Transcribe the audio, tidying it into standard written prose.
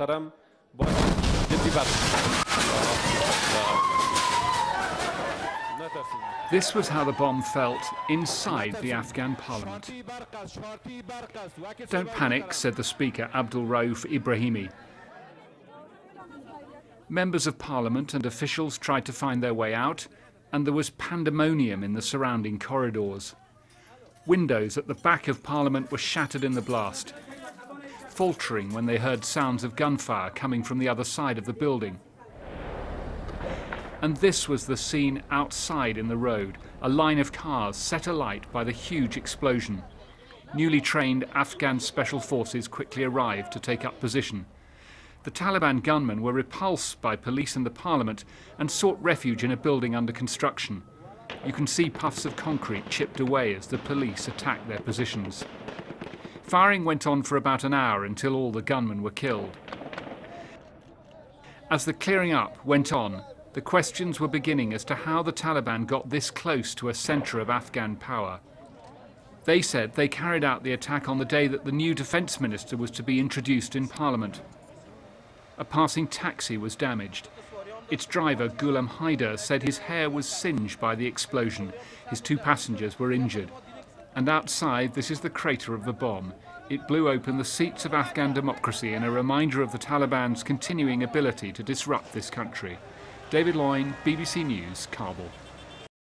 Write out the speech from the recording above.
محترم باید جدی This was how the bomb felt inside the Afghan parliament. Don't panic, said the speaker, Abdul Rauf Ibrahimi. Members of parliament and officials tried to find their way out, and there was pandemonium in the surrounding corridors. Windows at the back of parliament were shattered in the blast, faltering when they heard sounds of gunfire coming from the other side of the building. And this was the scene outside in the road, a line of cars set alight by the huge explosion. Newly trained Afghan special forces quickly arrived to take up position. The Taliban gunmen were repulsed by police and the parliament and sought refuge in a building under construction. You can see puffs of concrete chipped away as the police attacked their positions. Firing went on for about an hour until all the gunmen were killed. As the clearing up went on, the questions were beginning as to how the Taliban got this close to a centre of Afghan power. They said they carried out the attack on the day that the new defence minister was to be introduced in parliament. A passing taxi was damaged. Its driver, Ghulam Haider, said his hair was singed by the explosion. His 2 passengers were injured. And outside, this is the crater of the bomb. It blew open the seats of Afghan democracy in a reminder of the Taliban's continuing ability to disrupt this country. David Loyne, BBC News, Kabul.